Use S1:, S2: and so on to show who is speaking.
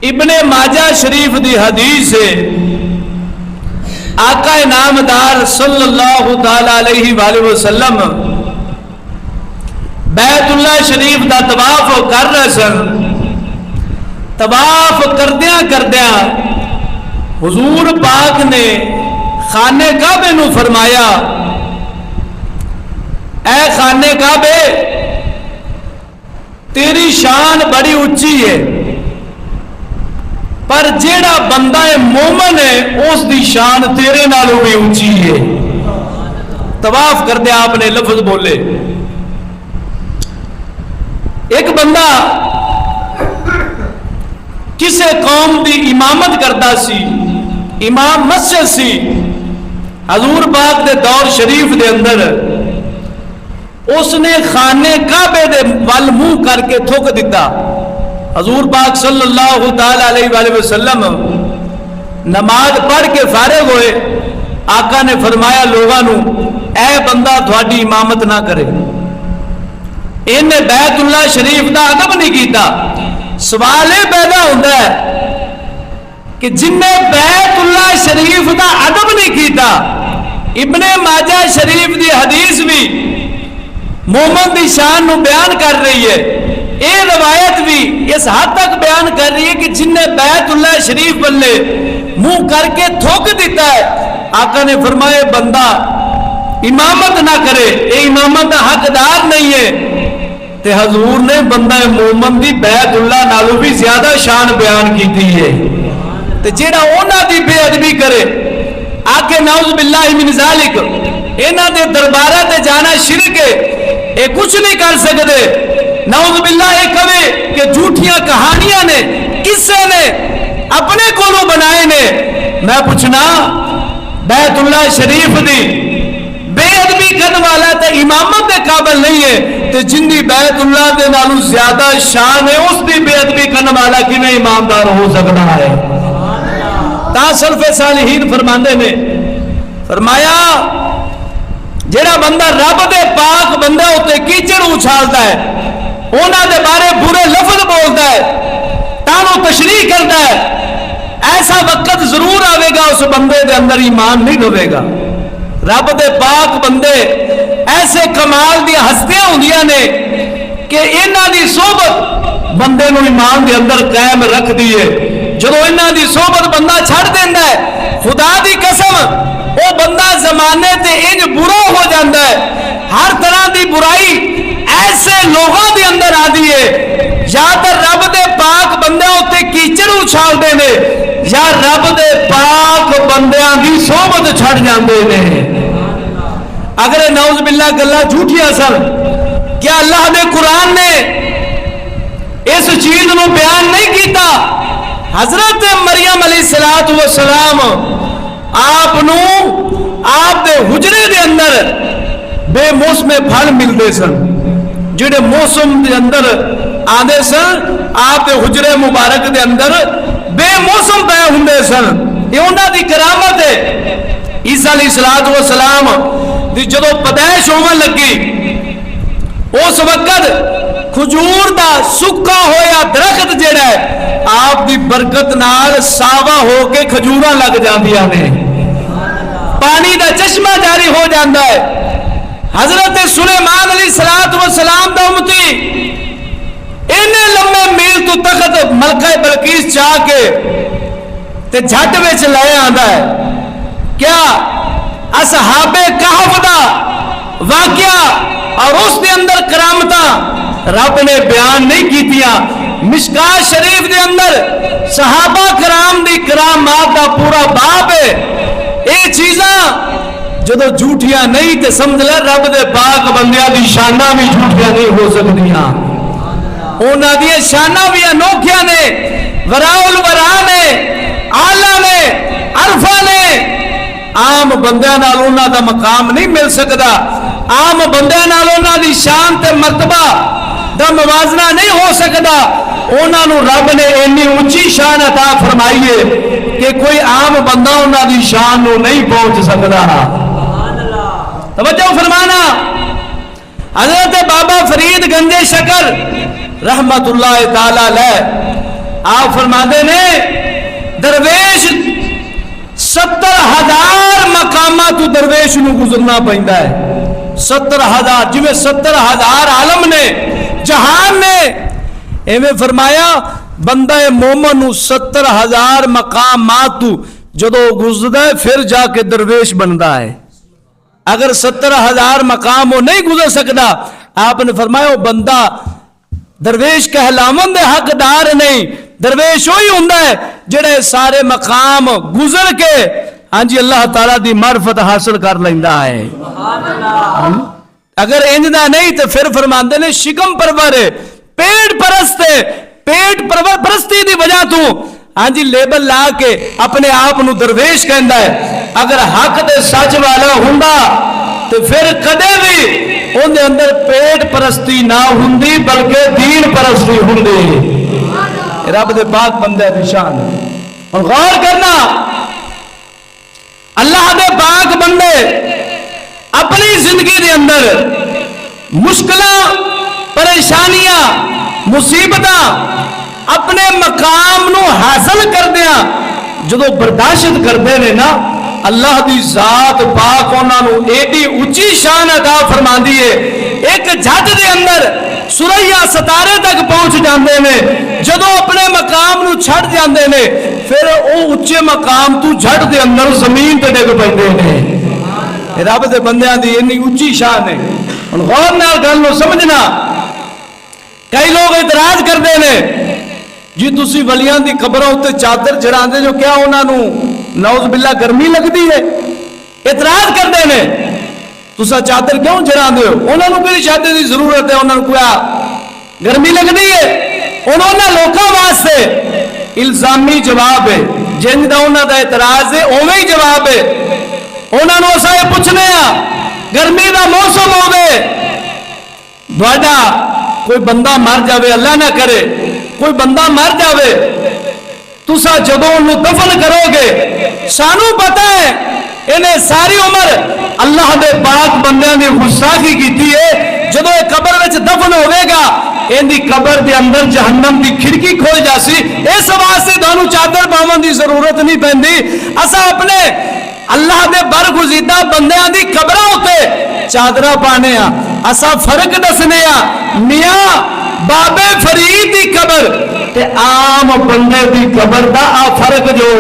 S1: इब्ने माजा शरीफ दी हदीस है, आका नामदार सल्लल्लाहु ताला अलैहि वसल्लम बैतुल्लाह शरीफ दा तवाफ कर रहे सन। तवाफ करदियां करदियां हुजूर पाक ने खाने काबे नू फरमाया, ऐ खाने काबे तेरी शान बड़ी उच्ची है, पर जेड़ा बंदा है मोमन है उसकी शान तेरे नालों भी ऊंची है। तवाफ करदे आपने लफ्ज बोले, एक बंदा किसे कौम की इमामत करता सी, इमाम मस्जिद सी, हजूर पाक दे दौर शरीफ दे अंदर उसने खाने काबे दे वल मुंह करके थुक दिता। हजूर पाक सल्लल्लाहु ताला अलैहि वसल्लम नमाज पढ़ के फारिग होए, आका ने फरमाया लोगों नू, ऐ बंदा थोड़ी इमामत ना करे, इन्हें बैतुल्लाह शरीफ का अदब नहीं किया। सवाल यह पैदा होता है कि जिन्हें बैतुल्लाह शरीफ का अदब नहीं किया, इब्ने माजा शरीफ की हदीस भी मोमन की शान को बयान कर रही है, ये रवायत भी इस हद तक बयान कर रही है कि जिन्हें बैतुल्लाह शरीफ बल्ले मुंह करके थूक दिता है, आका ने फरमाया बंदा इमामत ना करे, ये इमामत का हकदार नहीं है। ते हजूर ने बंदा मोमन की बैतुल्लाह नालों भी ज्यादा शान बयान की है। ते जेड़ा उन्हां दी बेअदबी करे, आके नाउज़ बिल्लाहि मिन ज़ालिक, इन्हां दे दरबारा ते जाना शिरक है, ये कुछ नहीं कर सकते। नाउज़ बिल्लाह ये कहे कि झूठियां कहानियां ने, किस्से ने अपने कोलों बनाए ने। मैं पूछना बैतुल्लाह शरीफ दी बेअदबी करने वाला तो इमामत के काबिल नहीं है, तो जिंदी बैतुल्लाह दे नालों ज्यादा शान है उसकी बेअदबी करने वाला किवें ईमानदार हो सकता है। ता सल्फ़े सालिहीन फरमांदे ने, फरमाया जेड़ा बंदा रब दे पाक बंदे उत्ते कीचड़ उछालता है, उन्हां दे बारे बुरे लफ्ज बोलता है, तानो तशरीह करता है, ऐसा वक्त जरूर आवेगा उस बंदे दे अंदर ईमान नहीं होगा। रब दे पाक बंदे ऐसे कमाल दी हस्तियां होंदियां ने कि इन्हां दी सोहबत बंदे नूं ईमान दे अंदर कायम रखदी है। जदों इन्हां दी सोहबत बंदा छड़ देंदा है, खुदा दी कसम वो बंदा जमाने ते इंज बुरा हो जाता है, हर तरह की बुराई ऐसे लोगों के अंदर आती है, या तो रब दे पाक बंदे उत्ते कीचड़ उछालते ने, या रब दे पाक बंदियां की सोहबत छड़ जाते हैं। अगर नौज़ बिल्लाह गल्लां झूठियां सन, क्या अल्लाह दे कुरान ने इस चीज को बयान नहीं किया? हजरत मरियम अलैहिस्सलातु वस्सलाम आप दे हुजरे दे अंदर बेमौसमे फल मिलते सन, जिहड़े मौसम के अंदर आते सन, आप दे हुजरे मुबारक दे अंदर बेमौसम पै हुंदे सन। ये उन्हां दी करामत है। ईसा अलैहिस्सलातु वस्सलाम दी जदों पैदाइश होवन लगी, उस वक्त खजूर दा सुक्का होया दरख्त जिहड़ा है आप दी बरकत नाल सावा होके खजूरां लग जांदियां ने, पानी का चश्मा जारी हो जाता है। हजरत सुलेमान अलैहिस्सलातु वस्सलाम दा उम्मती इन्ने लंबे मील तो तख्त मलका बलकीस चाह के ते झट विच ले आंदा है। क्या असहाबे कहफ दा वाकया और उसके अंदर करामतां रब ने बयान नहीं कीतियां? मिशकात शरीफ के अंदर सहाबा कराम दी करामात का पूरा बाब है। ये चीज़ां जदों झूठियां नहीं तो समझ ले रब दे पाक बंदियां दी शाना भी झूठियां नहीं हो सकदियां। उन्हां दी शाना भी अनोखियां ने, वराउल वरा ने, आला ने, अरफा ने। आम बंदियां नाल उन्हां दा मकाम नहीं मिल सकता। आम बंदियां नाल उन्हां दी शान ते मर्तबा दा मुवाजना नहीं हो सकता। उन्हां नूं रब ने इन्नी ऊंची शान अता फरमाई है कि कोई आम बंदा उन्हां दी शान नूं नहीं पहुंच सकता। तवज्जो फरमाना, हजरत बाबा फरीद गंजे शकर रहमतुल्लाह ताला अलैह आप फरमाते ने दरवेश 70,000 मकामा तू दरवेश नू गुजरना पैंदा है। 70,000 जिवें 70,000 आलम ने जहान ने, एवें फरमाया बंदा मोमन नू 70,000 मकामात तू जदों गुजरदा है फिर जाके दरवेश बनता है। अगर 70,000 मकाम वो नहीं गुजर सकता, आपने फरमाया वो बंदा दरवेश कहलावन दे हकदार नहीं। दरवेश वही हुंदा है जेड़े सारे मकाम गुजर के हाँ जी अल्लाह ताला दी मार्फत हासिल कर लेंदा है। अगर इंजदा नहीं तो फिर फरमाते ने शिकम परवर पेट परस्ते, पेट परवर परस्ती दी वजह तू हाँ जी लेबल ला के अपने आप नू दरवेश कहता है। अगर हक दे सच वाला हुंदा तो फिर कदे भी उनके अंदर पेट परस्ती ना हुंदी बल्कि दीन परस्ती हुंदी। रब दे पाक बंदे दी शान। और गौर करना अल्लाह दे पाक बंदे अपनी जिंदगी दे अंदर मुश्किलां परेशानियां मुसीबतां अपने मकाम नू हासिल करदियां जदों बर्दाश्त करते ने ना, अल्लाह दी जात पाक उन्होंने एडी उच्ची शान अदा फरमांदी है। एक झट दे अंदर सुरैया सितारे तक पहुंच जाते हैं। जदों अपने मकाम नू छड़ जाते हैं फिर वो उच्चे मकाम तू झट दे अंदर जमीन ते डिग पैंदे ने। रब दे बंदियां दी इन्नी उच्ची शान है। हुण गौर नाल गल नू समझना। कई लोग इतराज करते हैं जी तुसी वलियां दी कबरों उत्ते चादर चढ़ाते जो, क्या उन्होंने नौज बिल्ला गर्मी लगती है? इतराज करते हैं तुसा चादर क्यों चढ़ाते हो? उन्होंने किसी चादर की जरूरत है? उन्होंने क्या गर्मी लगती है? उन्होंने लोगों वास्ते इल्जामी जवाब है, जिंदा उन्होंने इतराज है उवें ही जवाब है। उन्होंने असा ये पूछने गर्मी का मौसम होवे, द्वाडा कोई बंदा मर जावे, अल्लाह ना करे कोई बंदा मर जावे, तुसा जदों उन्हें दफन करोगे सानू पता है इन्हें सारी उम्र अल्लाह दे पाक बंदियां दी गुस्ताखी की है। जदों ये कबर विच दफन होवेगा इनकी कबर के अंदर जहन्नम की खिड़की खोल जासी। इस वास्ते तुहानू चादर पावन की जरूरत नहीं पैंदी। असा अपने अल्लाह दे बरगुज़ीदा बंदियां दी कबरां उत्ते चादरा पाने आ। असा फर्क दसने आ मियां बाबे फरीद दी कबर ते आम बंदे दी कबर दा आ फर्क जो